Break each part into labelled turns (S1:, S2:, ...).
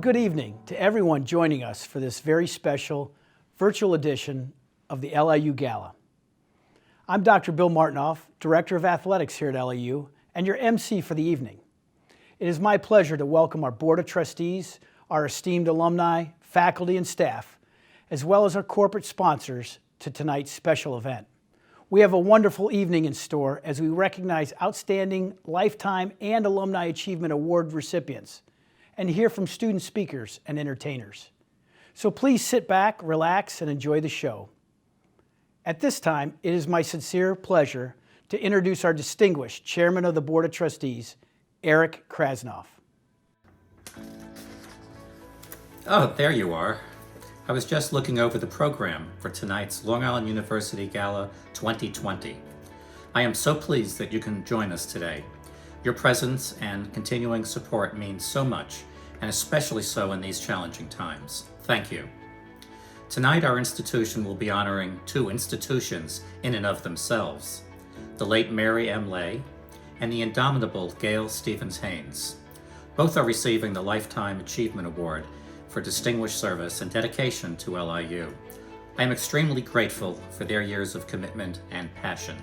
S1: and good evening to everyone joining us for this very special virtual edition of the LIU Gala. I'm Dr. Bill Martinoff, Director of Athletics here at LIU, and your MC for the evening. It is my pleasure to welcome our Board of Trustees, our esteemed alumni, faculty, and staff, as well as our corporate sponsors to tonight's special event. We have a wonderful evening in store as we recognize outstanding Lifetime and Alumni Achievement Award recipients and hear from student speakers and entertainers. So please sit back, relax, and enjoy the show. At this time, it is my sincere pleasure to introduce our distinguished Chairman of the Board of Trustees, Eric Krasnoff.
S2: Oh, there you are. I was just looking over the program for tonight's Long Island University Gala 2020. I am so pleased that you can join us today. Your presence and continuing support means so much, and especially so in these challenging times. Thank you. Tonight, our institution will be honoring two institutions in and of themselves, the late Mary M. Lay and the indomitable Gail Stevens Haynes. Both are receiving the Lifetime Achievement Award for distinguished service and dedication to LIU. I am extremely grateful for their years of commitment and passion.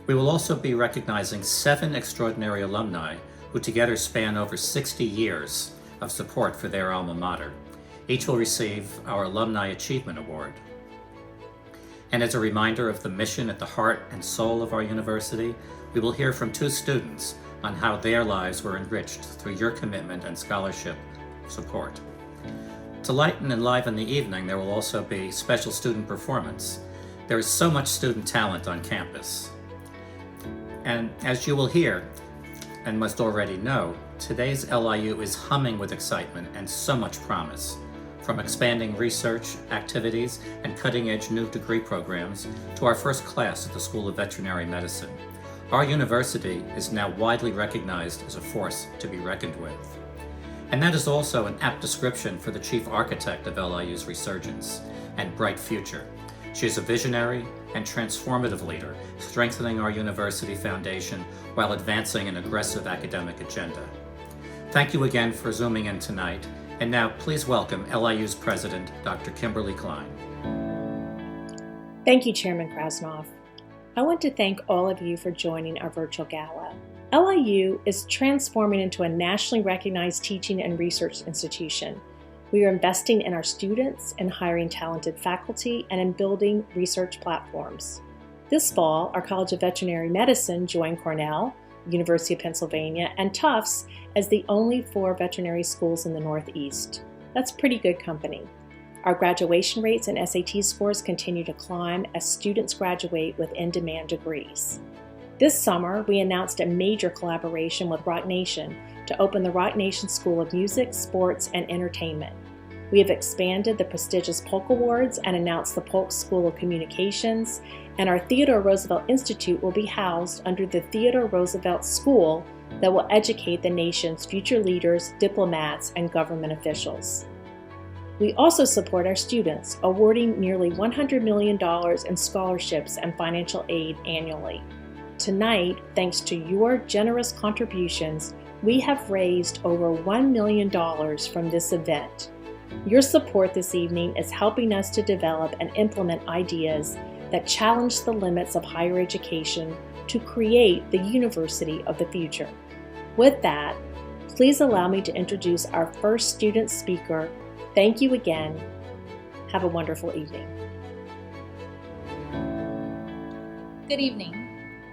S2: We will also be recognizing 7 extraordinary alumni who together span over 60 years of support for their alma mater. Each will receive our Alumni Achievement Award. And as a reminder of the mission at the heart and soul of our university, we will hear from 2 students on how their lives were enriched through your commitment and scholarship support. To lighten and enliven the evening, there will also be special student performance. There is so much student talent on campus. And as you will hear, and must already know, today's LIU is humming with excitement and so much promise. From expanding research activities and cutting-edge new degree programs to our first class at the School of Veterinary Medicine, our university is now widely recognized as a force to be reckoned with. And that is also an apt description for the chief architect of LIU's resurgence and bright future. She is a visionary and transformative leader, strengthening our university foundation while advancing an aggressive academic agenda. Thank you again for Zooming in tonight. And now please welcome LIU's President, Dr. Kimberly Klein.
S3: Thank you, Chairman Krasnoff. I want to thank all of you for joining our virtual gala. LIU is transforming into a nationally recognized teaching and research institution. We are investing in our students and hiring talented faculty and in building research platforms. This fall, our College of Veterinary Medicine joined Cornell, University of Pennsylvania, and Tufts as the only 4 veterinary schools in the Northeast. That's pretty good company. Our graduation rates and SAT scores continue to climb as students graduate with in-demand degrees. This summer, we announced a major collaboration with Rock Nation to open the Rock Nation School of Music, Sports, and Entertainment. We have expanded the prestigious Polk Awards and announced the Polk School of Communications, and our Theodore Roosevelt Institute will be housed under the Theodore Roosevelt School that will educate the nation's future leaders, diplomats, and government officials. We also support our students, awarding nearly $100 million in scholarships and financial aid annually. Tonight, thanks to your generous contributions, we have raised over $1 million from this event. Your support this evening is helping us to develop and implement ideas that challenge the limits of higher education to create the university of the future. With that, please allow me to introduce our first student speaker. Thank you again. Have a wonderful evening.
S4: Good evening.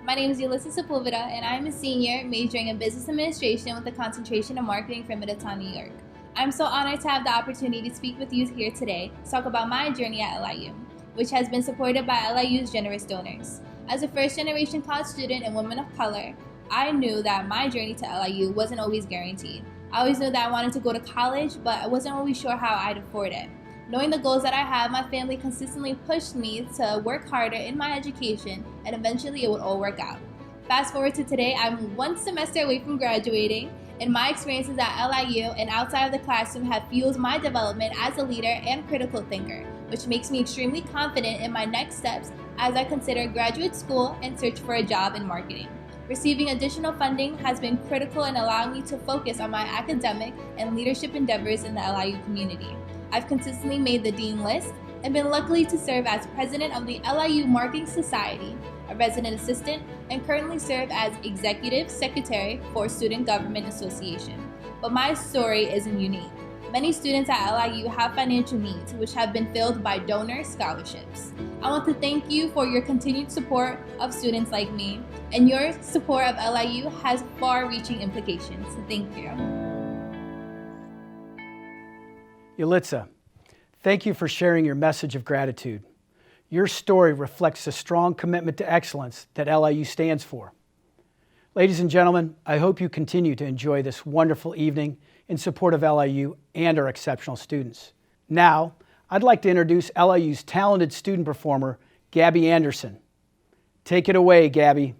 S4: My name is Ulysses Sepulveda, and I'm a senior majoring in business administration with a concentration in marketing from Middletown, New York. I'm so honored to have the opportunity to speak with you here today to talk about my journey at LIU, which has been supported by LIU's generous donors. As a first-generation college student and woman of color, I knew that my journey to LIU wasn't always guaranteed. I always knew that I wanted to go to college, but I wasn't always sure how I'd afford it. Knowing the goals that I have, my family consistently pushed me to work harder in my education, and eventually it would all work out. Fast forward to today, I'm 1 semester away from graduating, and my experiences at LIU and outside of the classroom have fueled my development as a leader and critical thinker, which makes me extremely confident in my next steps as I consider graduate school and search for a job in marketing. Receiving additional funding has been critical in allowing me to focus on my academic and leadership endeavors in the LIU community. I've consistently made the Dean list and been lucky to serve as president of the LIU Marketing Society, a resident assistant, and currently serve as executive secretary for Student Government Association. But my story isn't unique. Many students at LIU have financial needs, which have been filled by donor scholarships. I want to thank you for your continued support of students like me, and your support of LIU has far-reaching implications. Thank you.
S1: Yulitza, thank you for sharing your message of gratitude. Your story reflects the strong commitment to excellence that LIU stands for. Ladies and gentlemen, I hope you continue to enjoy this wonderful evening in support of LIU and our exceptional students. Now, I'd like to introduce LIU's talented student performer, Gabby Anderson. Take it away, Gabby.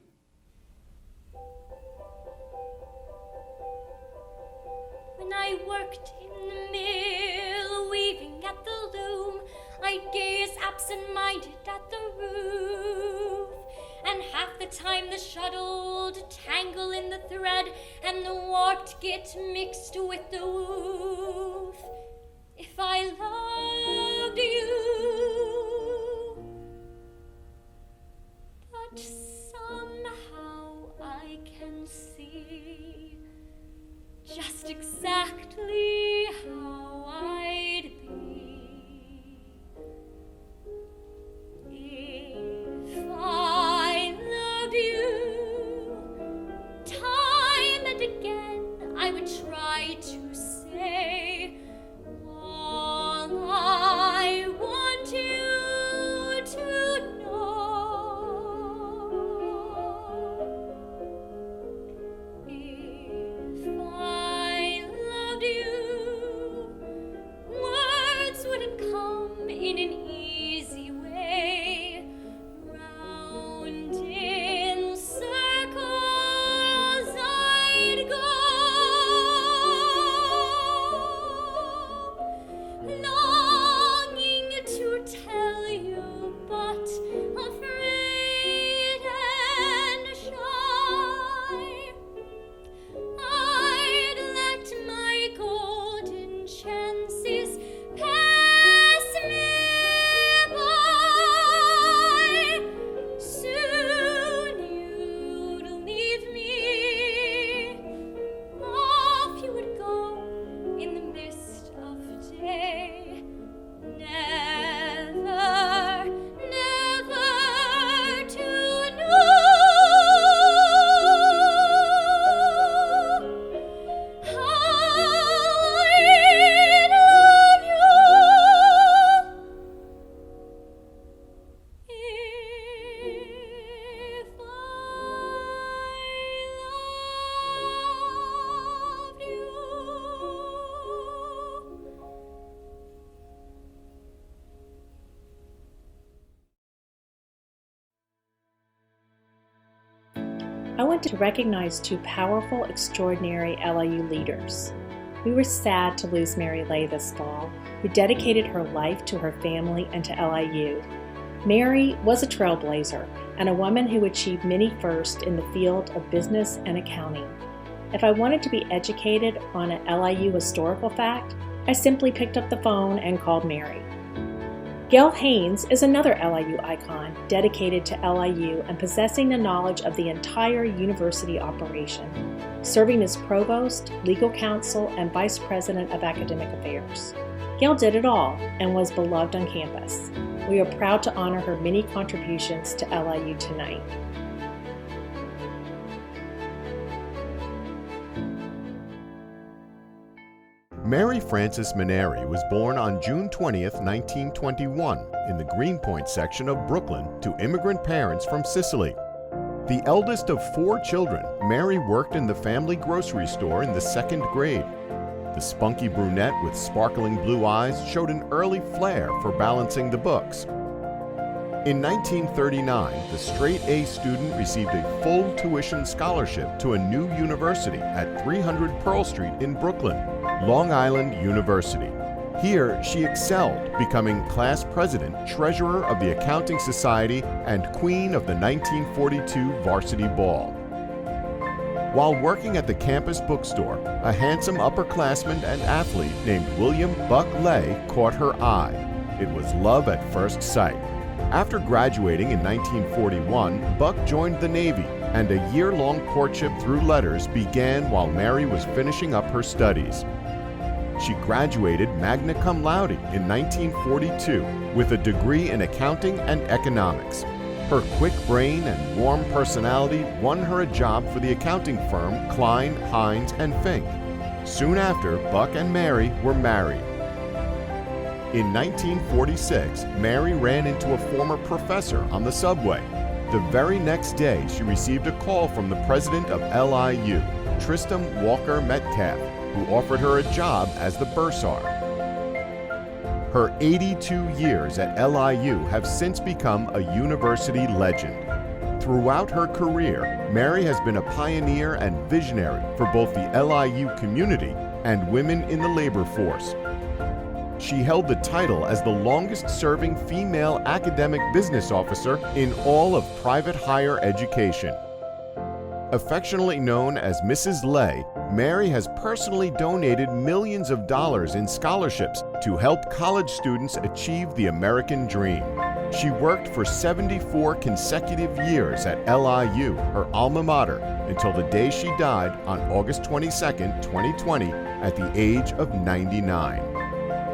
S5: When I worked in the mill, weaving at the loom, I'd gaze absent-minded at the roof. And half the time the shuttled tangle in the thread, and the warped get mixed with the woof. If I loved you, but somehow I can see just exactly how I'd be if I loved you. Time and again I would try to say all I want you to know. If I loved you, words wouldn't come in an easy way. Round in circles I'd go, longing to tell you, but afraid and shy. I'd let my golden chances pass me by. Soon you'd leave me, off you would go in the mist of day. Never, never to know how I love you. If I loved you.
S3: I want to recognize two powerful, extraordinary LIU leaders. We were sad to lose Mary Lay this fall, who dedicated her life to her family and to LIU. Mary was a trailblazer and a woman who achieved many firsts in the field of business and accounting. If I wanted to be educated on an LIU historical fact, I simply picked up the phone and called Mary. Gail Haynes is another LIU icon dedicated to LIU and possessing the knowledge of the entire university operation, serving as provost, legal counsel, and vice president of academic affairs. Gail did it all and was beloved on campus. We are proud to honor her many contributions to LIU tonight.
S6: Mary Frances Maneri was born on June 20th, 1921, in the Greenpoint section of Brooklyn to immigrant parents from Sicily. The eldest of 4 children, Mary worked in the family grocery store in the 2nd grade. The spunky brunette with sparkling blue eyes showed an early flair for balancing the books. In 1939, the straight-A student received a full tuition scholarship to a new university at 300 Pearl Street in Brooklyn, Long Island University. Here, she excelled, becoming class president, treasurer of the Accounting Society, and queen of the 1942 Varsity Ball. While working at the campus bookstore, a handsome upperclassman and athlete named William Buck Lay caught her eye. It was love at first sight. After graduating in 1941, Buck joined the Navy, and a year-long courtship through letters began while Mary was finishing up her studies. She graduated magna cum laude in 1942 with a degree in accounting and economics. Her quick brain and warm personality won her a job for the accounting firm Klein, Hines & Fink. Soon after, Buck and Mary were married. In 1946, Mary ran into a former professor on the subway. The very next day, she received a call from the president of LIU, Tristram Walker Metcalf, who offered her a job as the bursar. Her 82 years at LIU have since become a university legend. Throughout her career, Mary has been a pioneer and visionary for both the LIU community and women in the labor force. She held the title as the longest-serving female academic business officer in all of private higher education. Affectionately known as Mrs. Lay, Mary has personally donated millions of dollars in scholarships to help college students achieve the American dream. She worked for 74 consecutive years at LIU, her alma mater, until the day she died on August 22, 2020, at the age of 99.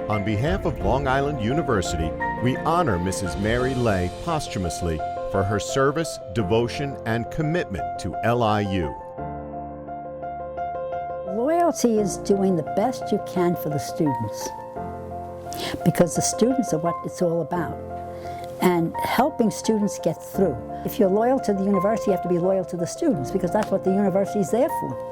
S6: On behalf of Long Island University, we honor Mrs. Mary Lay posthumously for her service, devotion, and commitment to LIU.
S7: Loyalty is doing the best you can for the students, because the students are what it's all about, and helping students get through. If you're loyal to the university, you have to be loyal to the students, because that's what the university is there for.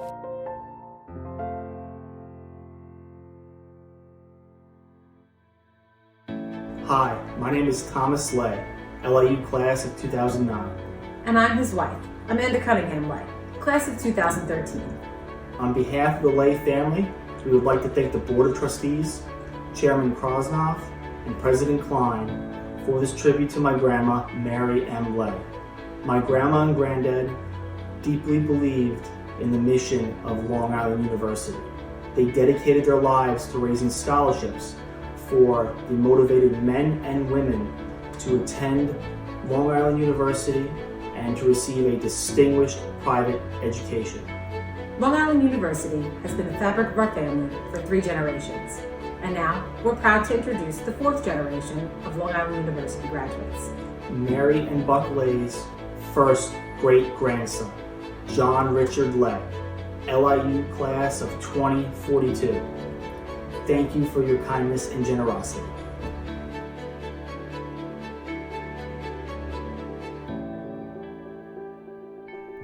S8: Hi, my name is Thomas Lay, LIU class of 2009.
S9: And I'm his wife, Amanda Cunningham Lay, class of 2013.
S8: On behalf of the Lay family, we would like to thank the Board of Trustees, Chairman Krosnoff, and President Klein for this tribute to my grandma, Mary M. Lay. My grandma and granddad deeply believed in the mission of Long Island University. They dedicated their lives to raising scholarships for the motivated men and women to attend Long Island University and to receive a distinguished private education.
S9: Long Island University has been the fabric of our family for 3 generations. And now, we're proud to introduce the 4th generation of Long Island University graduates.
S8: Mary and Buck Lay's first great-grandson, John Richard Lay, LIU class of 2042. Thank you for your kindness and generosity.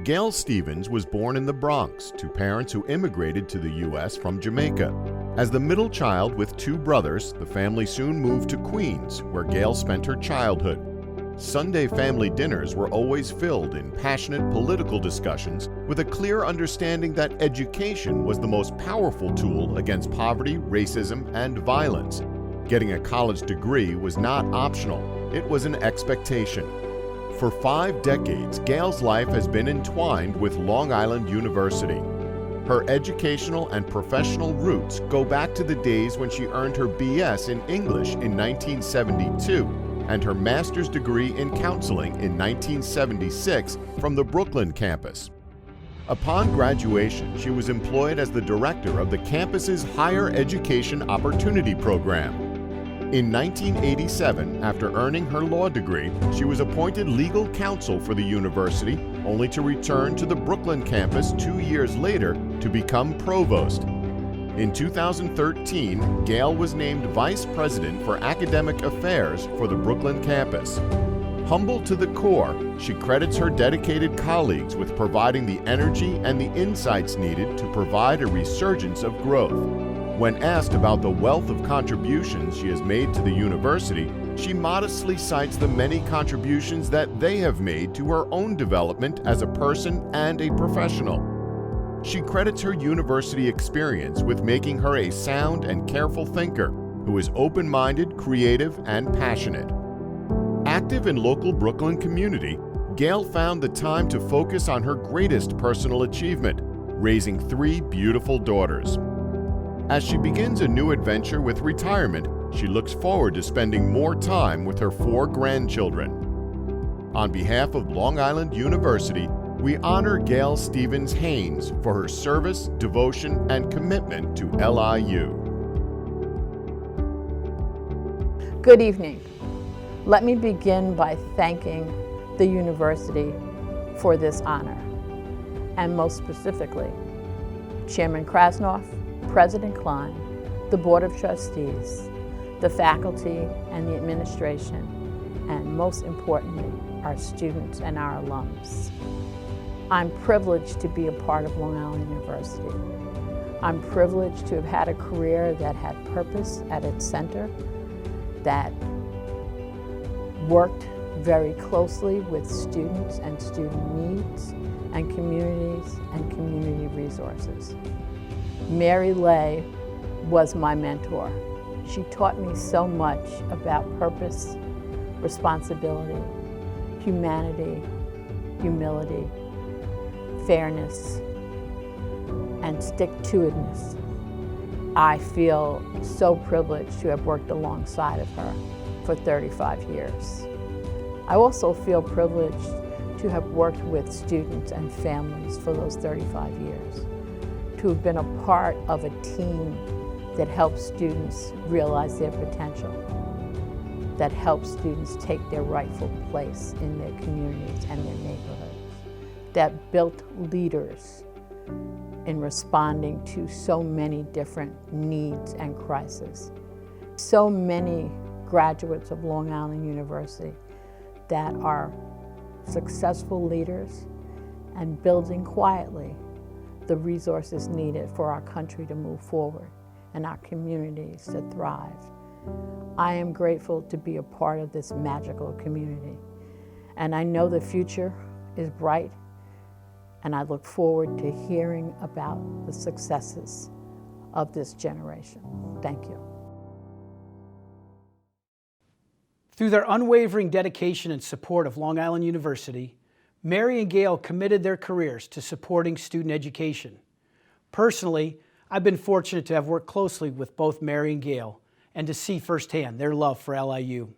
S6: Gail Stevens was born in the Bronx to parents who immigrated to the U.S. from Jamaica. As the middle child with 2 brothers, the family soon moved to Queens, where Gail spent her childhood. Sunday family dinners were always filled in passionate political discussions with a clear understanding that education was the most powerful tool against poverty, racism, and violence. Getting a college degree was not optional, it was an expectation. For 5 decades, Gail's life has been entwined with Long Island University. Her educational and professional roots go back to the days when she earned her BS in English in 1972 and her master's degree in counseling in 1976 from the Brooklyn campus. Upon graduation, she was employed as the director of the campus's Higher Education Opportunity Program. In 1987, after earning her law degree, she was appointed legal counsel for the university, only to return to the Brooklyn campus 2 years later to become provost. In 2013, Gail was named vice president for academic affairs for the Brooklyn campus. Humble to the core, she credits her dedicated colleagues with providing the energy and the insights needed to provide a resurgence of growth. When asked about the wealth of contributions she has made to the university, she modestly cites the many contributions that they have made to her own development as a person and a professional. She credits her university experience with making her a sound and careful thinker who is open-minded, creative, and passionate. Active in local Brooklyn community, Gail found the time to focus on her greatest personal achievement, raising 3 beautiful daughters. As she begins a new adventure with retirement, she looks forward to spending more time with her 4 grandchildren. On behalf of Long Island University, we honor Gail Stevens Haynes for her service, devotion, and commitment to LIU.
S10: Good evening. Let me begin by thanking the university for this honor, and most specifically, Chairman Krasnoff, President Klein, the Board of Trustees, the faculty and the administration, and most importantly, our students and our alums. I'm privileged to be a part of Long Island University. I'm privileged to have had a career that had purpose at its center, that worked very closely with students and student needs and community resources. Mary Lay was my mentor. She taught me so much about purpose, responsibility, humanity, humility, fairness, and stick-to-itness. I feel so privileged to have worked alongside of her for 35 years. I also feel privileged to have worked with students and families for those 35 years, to have been a part of a team that helps students realize their potential, that helps students take their rightful place in their communities and their neighborhoods, that built leaders in responding to so many different needs and crises. So many graduates of Long Island University that are successful leaders and building quietly the resources needed for our country to move forward and our communities to thrive. I am grateful to be a part of this magical community, and I know the future is bright, and I look forward to hearing about the successes of this generation. Thank you.
S1: Through their unwavering dedication and support of Long Island University, Mary and Gail committed their careers to supporting student education. Personally, I've been fortunate to have worked closely with both Mary and Gail and to see firsthand their love for LIU.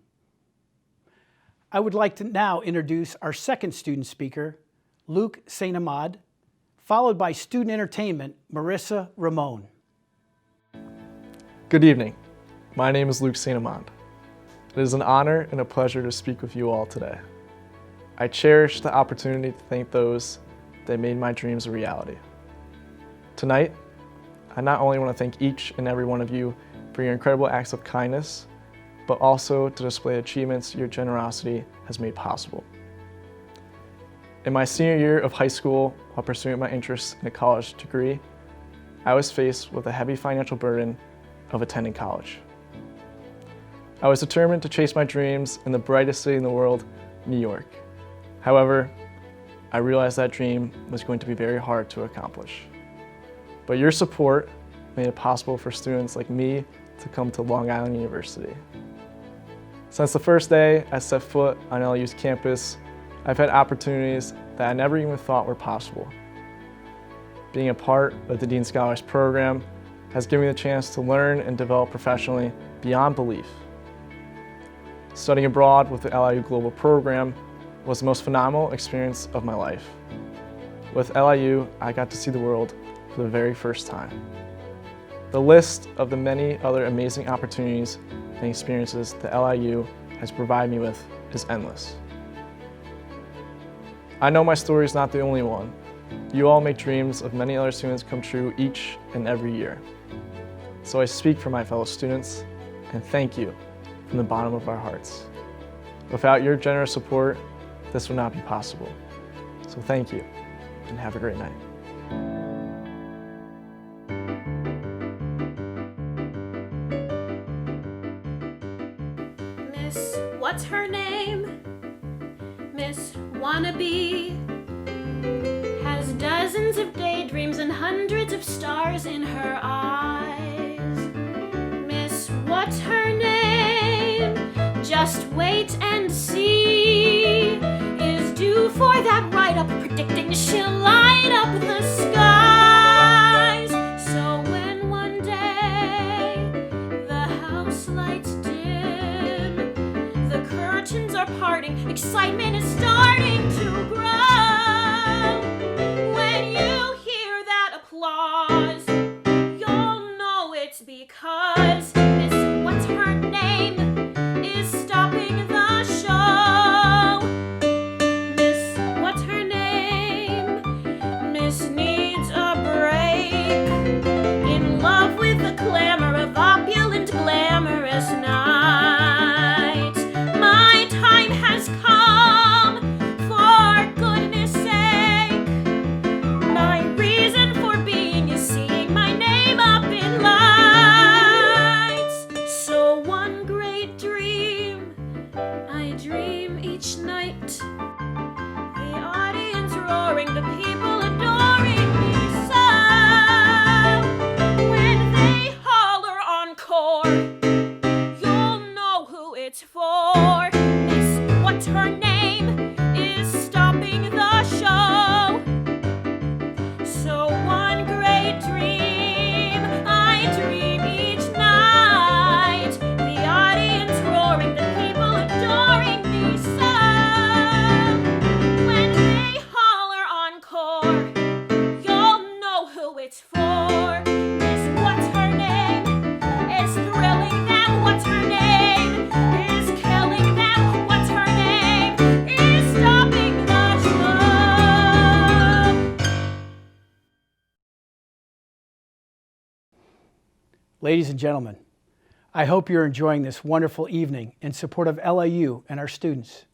S1: I would like to now introduce our second student speaker, Luke St. Ahmad, followed by student entertainment, Marissa Ramon.
S11: Good evening. My name is Luke St. Ahmad. It is an honor and a pleasure to speak with you all today. I cherish the opportunity to thank those that made my dreams a reality. Tonight, I not only want to thank each and every one of you for your incredible acts of kindness, but also to display achievements your generosity has made possible. In my senior year of high school, while pursuing my interest in a college degree, I was faced with a heavy financial burden of attending college. I was determined to chase my dreams in the brightest city in the world, New York. However, I realized that dream was going to be very hard to accomplish. But your support made it possible for students like me to come to Long Island University. Since the first day I set foot on LIU's campus, I've had opportunities that I never even thought were possible. Being a part of the Dean Scholars Program has given me the chance to learn and develop professionally beyond belief. Studying abroad with the LIU Global Program was the most phenomenal experience of my life. With LIU, I got to see the world for the very first time. The list of the many other amazing opportunities and experiences that LIU has provided me with is endless. I know my story is not the only one. You all make dreams of many other students come true each and every year. So I speak for my fellow students and thank you from the bottom of our hearts. Without your generous support, this would not be possible. So thank you and have a great night.
S12: Miss What's Her Name? Miss Wannabe has dozens of daydreams and hundreds of stars in her eyes. Miss What's Her Name? Just wait and see. Is due for that write-up predicting she'll light up the sky. excitement is starting to grow. When you hear that applause, you'll know it's because Miss What's Her Name is stopping the show. Miss What's Her Name? Miss needs a break. In love with the glamour of opulent, glamorous nights. My time has come, for goodness sake. My reason for being is seeing my name up in lights. So one great dream I dream each night. The audience roaring, the people adoring me so. When they holler encore, you'll know who it's for. Miss What's Her Name is stopping the show. So one great dream I dream each night. The audience roaring, the people adoring me so. When they holler encore, you'll know who it's for. Miss What's Her Name is thrilling them. What's her name is killing them. What's her name is stopping the show.
S1: Ladies and gentlemen, I hope you're enjoying this wonderful evening in support of LIU and our students.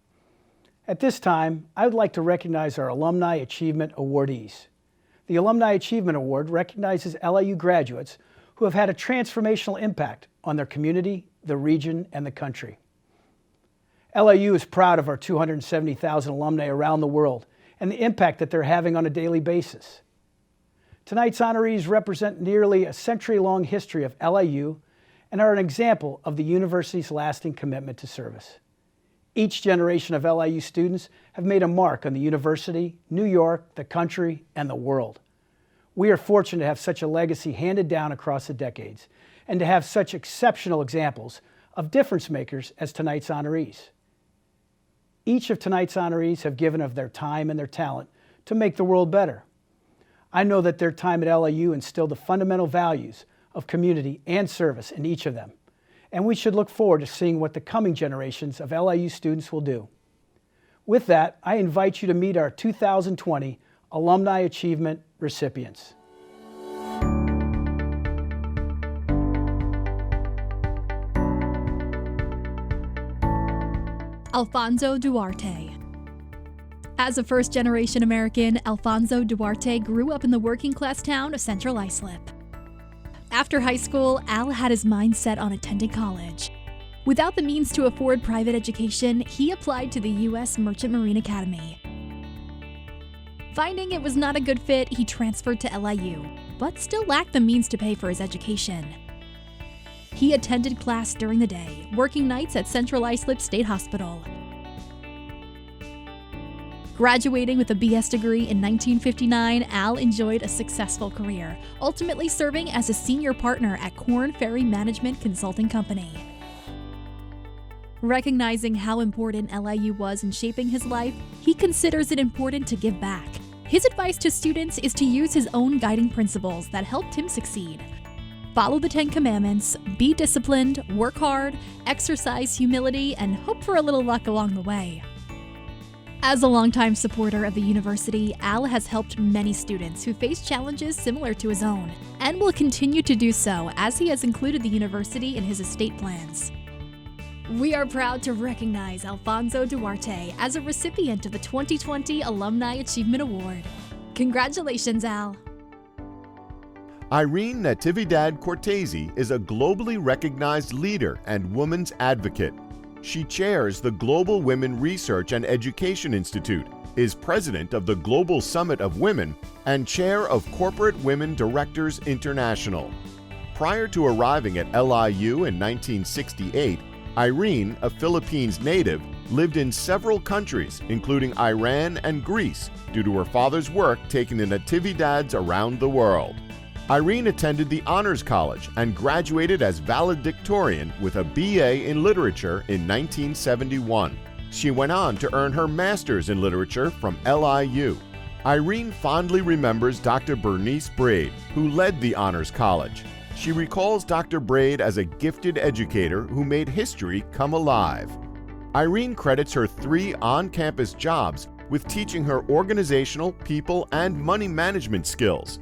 S1: At this time, I would like to recognize our Alumni Achievement Awardees. The Alumni Achievement Award recognizes LIU graduates who have had a transformational impact on their community, the region, and the country. LIU is proud of our 270,000 alumni around the world and the impact that they're having on a daily basis. Tonight's honorees represent nearly a century-long history of LIU and are an example of the university's lasting commitment to service. Each generation of LIU students have made a mark on the university, New York, the country, and the world. We are fortunate to have such a legacy handed down across the decades and to have such exceptional examples of difference makers as tonight's honorees. Each of tonight's honorees have given of their time and their talent to make the world better. I know that their time at LIU instilled the fundamental values of community and service in each of them, and we should look forward to seeing what the coming generations of LIU students will do. With that, I invite you to meet our 2020 Alumni Achievement recipients.
S13: Alfonso Duarte. As a first-generation American, Alfonso Duarte grew up in the working-class town of Central Islip. After high school, Al had his mind set on attending college. Without the means to afford private education, he applied to the U.S. Merchant Marine Academy. Finding it was not a good fit, he transferred to LIU, but still lacked the means to pay for his education. He attended class during the day, working nights at Central Islip State Hospital. Graduating with a BS degree in 1959, Al enjoyed a successful career, ultimately serving as a senior partner at Korn Ferry Management Consulting Company. Recognizing how important LIU was in shaping his life, he considers it important to give back. His advice to students is to use his own guiding principles that helped him succeed. Follow the 10 Commandments, be disciplined, work hard, exercise humility, and hope for a little luck along the way. As a longtime supporter of the university, Al has helped many students who face challenges similar to his own, and will continue to do so as he has included the university in his estate plans. We are proud to recognize Alfonso Duarte as a recipient of the 2020 Alumni Achievement Award. Congratulations, Al!
S6: Irene Natividad Cortese is a globally recognized leader and woman's advocate. She chairs the Global Women Research and Education Institute, is president of the Global Summit of Women, and chair of Corporate Women Directors International. Prior to arriving at LIU in 1968, Irene, a Philippines native, lived in several countries, including Iran and Greece, due to her father's work taking the Natividads around the world. Irene attended the Honors College and graduated as valedictorian with a BA in Literature in 1971. She went on to earn her master's in literature from LIU. Irene fondly remembers Dr. Bernice Braid, who led the Honors College. She recalls Dr. Braid as a gifted educator who made history come alive. Irene credits her 3 on-campus jobs with teaching her organizational, people, and money management skills.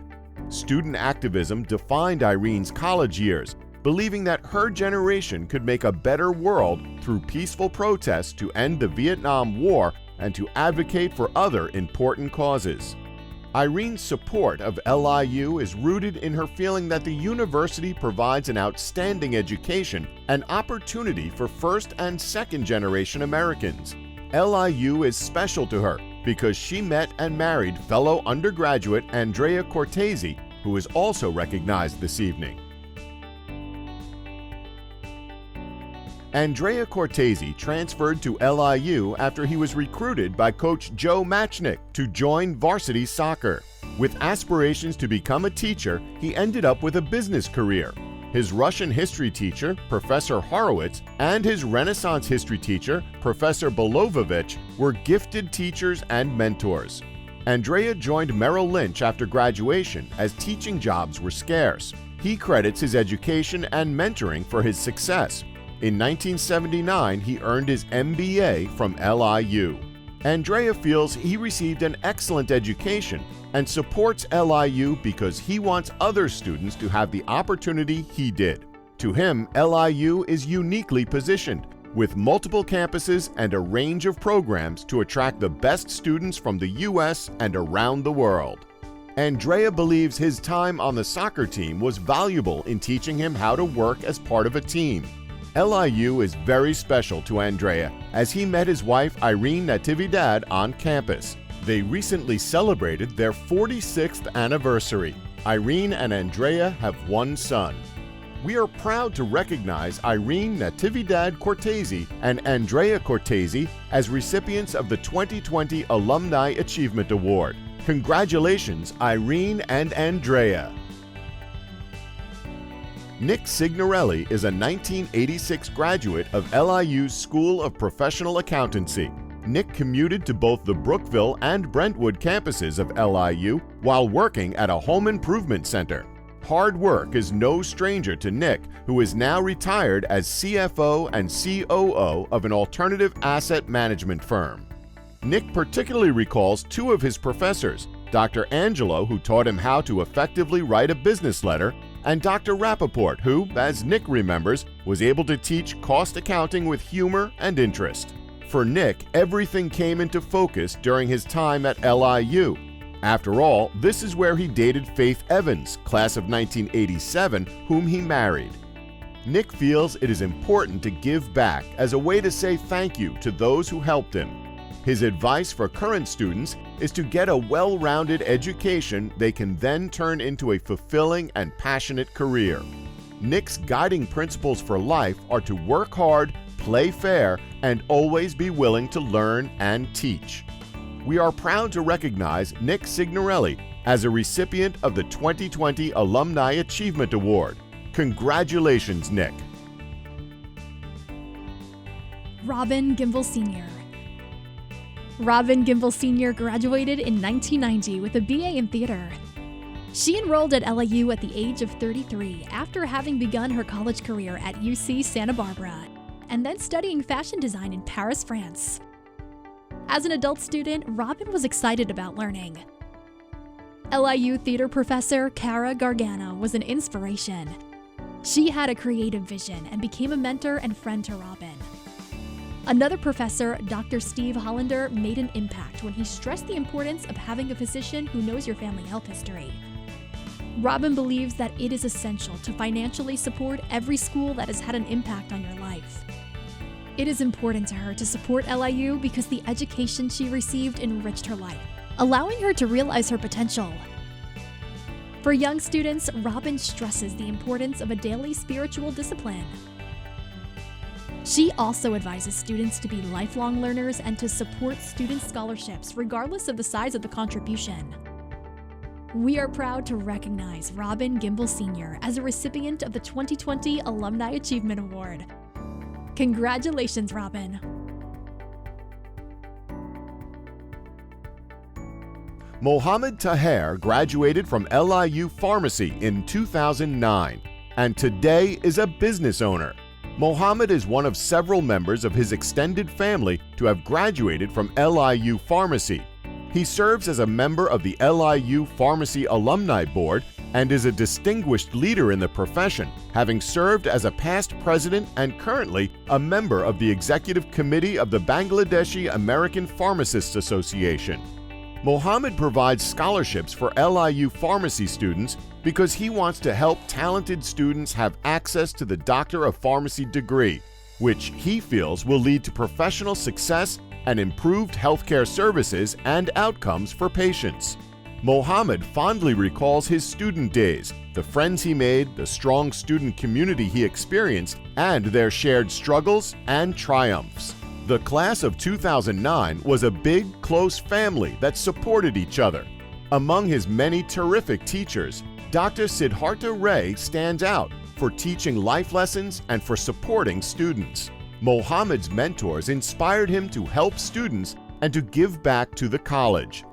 S6: Student activism defined Irene's college years, believing that her generation could make a better world through peaceful protests to end the Vietnam War and to advocate for other important causes. Irene's support of LIU is rooted in her feeling that the university provides an outstanding education and opportunity for first and second generation Americans. LIU is special to her because she met and married fellow undergraduate Andrea Cortese, who is also recognized this evening. Andrea Cortese transferred to LIU after he was recruited by Coach Joe Matchnick to join varsity soccer. With aspirations to become a teacher, he ended up with a business career. His Russian history teacher, Professor Horowitz, and his Renaissance history teacher, Professor Belovovich, were gifted teachers and mentors. Andrea joined Merrill Lynch after graduation as teaching jobs were scarce. He credits his education and mentoring for his success. In 1979, he earned his MBA from LIU. Andrea feels he received an excellent education and supports LIU because he wants other students to have the opportunity he did. To him, LIU is uniquely positioned, with multiple campuses and a range of programs to attract the best students from the U.S. and around the world. Andrea believes his time on the soccer team was valuable in teaching him how to work as part of a team. LIU is very special to Andrea as he met his wife Irene Natividad on campus. They recently celebrated their 46th anniversary. Irene and Andrea have one son. We are proud to recognize Irene Natividad Cortese and Andrea Cortese as recipients of the 2020 Alumni Achievement Award. Congratulations, Irene and Andrea. Nick Signorelli is a 1986 graduate of LIU's School of Professional Accountancy. Nick commuted to both the Brookville and Brentwood campuses of LIU while working at a home improvement center. Hard work is no stranger to Nick, who is now retired as CFO and COO of an alternative asset management firm. Nick particularly recalls 2 of his professors, Dr. Angelo, who taught him how to effectively write a business letter, and Dr. Rappaport, who, as Nick remembers, was able to teach cost accounting with humor and interest. For Nick, everything came into focus during his time at LIU. After all, this is where he dated Faith Evans, class of 1987, whom he married. Nick feels it is important to give back as a way to say thank you to those who helped him. His advice for current students is to get a well-rounded education they can then turn into a fulfilling and passionate career. Nick's guiding principles for life are to work hard, play fair, and always be willing to learn and teach. We are proud to recognize Nick Signorelli as a recipient of the 2020 Alumni Achievement Award. Congratulations, Nick.
S13: Robin Gimbel Sr. Robin Gimbel Sr. graduated in 1990 with a BA in theater. She enrolled at LIU at the age of 33 after having begun her college career at UC Santa Barbara and then studying fashion design in Paris, France. As an adult student, Robin was excited about learning. LIU theater professor Cara Gargano was an inspiration. She had a creative vision and became a mentor and friend to Robin. Another professor, Dr. Steve Hollander, made an impact when he stressed the importance of having a physician who knows your family health history. Robin believes that it is essential to financially support every school that has had an impact on your life. It is important to her to support LIU because the education she received enriched her life, allowing her to realize her potential. For young students, Robin stresses the importance of a daily spiritual discipline. She also advises students to be lifelong learners and to support student scholarships regardless of the size of the contribution. We are proud to recognize Robin Gimbel Sr. as a recipient of the 2020 Alumni Achievement Award. Congratulations, Robin.
S6: Mohammed Taher graduated from LIU Pharmacy in 2009 and today is a business owner. Mohammed is one of several members of his extended family to have graduated from LIU Pharmacy. He serves as a member of the LIU Pharmacy Alumni Board and is a distinguished leader in the profession, having served as a past president and currently a member of the executive committee of the Bangladeshi American Pharmacists Association. Mohammed provides scholarships for LIU pharmacy students because he wants to help talented students have access to the Doctor of Pharmacy degree, which he feels will lead to professional success and improved healthcare services and outcomes for patients. Mohammed fondly recalls his student days, the friends he made, the strong student community he experienced, and their shared struggles and triumphs. The class of 2009 was a big, close family that supported each other. Among his many terrific teachers, Dr. Siddhartha Ray stands out for teaching life lessons and for supporting students. Mohammed's mentors inspired him to help students and to give back to the college.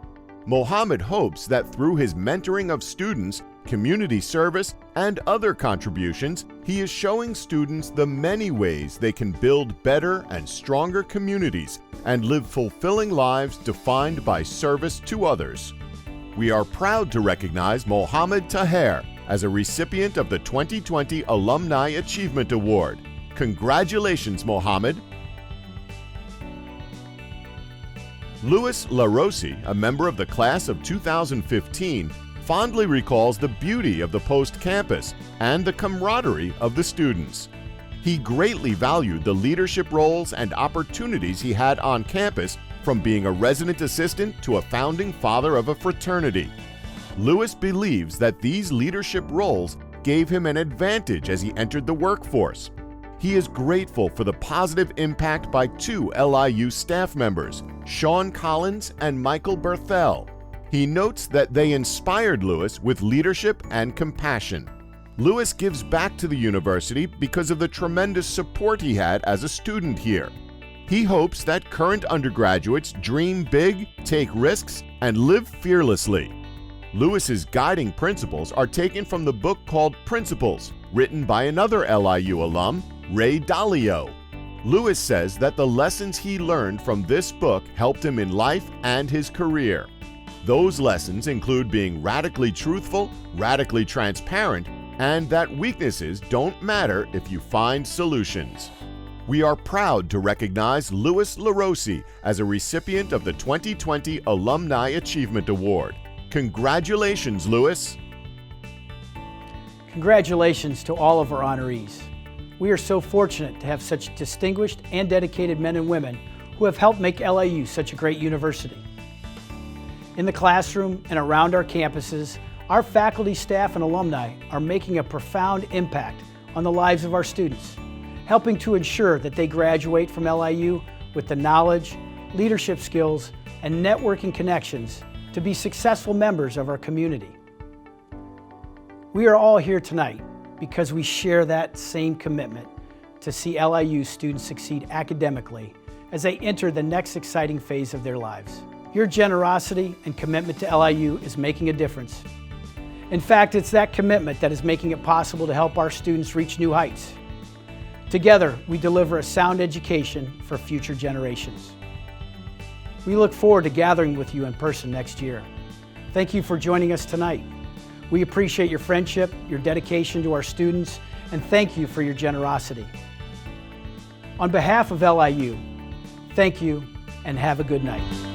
S6: Mohammed hopes that through his mentoring of students, community service, and other contributions, he is showing students the many ways they can build better and stronger communities and live fulfilling lives defined by service to others. We are proud to recognize Mohammed Taher as a recipient of the 2020 Alumni Achievement Award. Congratulations, Mohammed! Louis LaRossi, a member of the class of 2015, fondly recalls the beauty of the Post campus and the camaraderie of the students. He greatly valued the leadership roles and opportunities he had on campus, from being a resident assistant to a founding father of a fraternity. Louis believes that these leadership roles gave him an advantage as he entered the workforce. He is grateful for the positive impact by two LIU staff members, Sean Collins and Michael Berthel. He notes that they inspired Louis with leadership and compassion. Louis gives back to the university because of the tremendous support he had as a student here. He hopes that current undergraduates dream big, take risks, and live fearlessly. Louis's guiding principles are taken from the book called Principles, written by another LIU alum, Ray Dalio. Louis says that the lessons he learned from this book helped him in life and his career. Those lessons include being radically truthful, radically transparent, and that weaknesses don't matter if you find solutions. We are proud to recognize Louis LaRossi as a recipient of the 2020 Alumni Achievement Award. Congratulations, Louis!
S1: Congratulations to all of our honorees. We are so fortunate to have such distinguished and dedicated men and women who have helped make LIU such a great university. In the classroom and around our campuses, our faculty, staff, and alumni are making a profound impact on the lives of our students, helping to ensure that they graduate from LIU with the knowledge, leadership skills, and networking connections to be successful members of our community. We are all here tonight because we share that same commitment to see LIU students succeed academically as they enter the next exciting phase of their lives. Your generosity and commitment to LIU is making a difference. In fact, it's that commitment that is making it possible to help our students reach new heights. Together, we deliver a sound education for future generations. We look forward to gathering with you in person next year. Thank you for joining us tonight. We appreciate your friendship, your dedication to our students, and thank you for your generosity. On behalf of LIU, thank you and have a good night.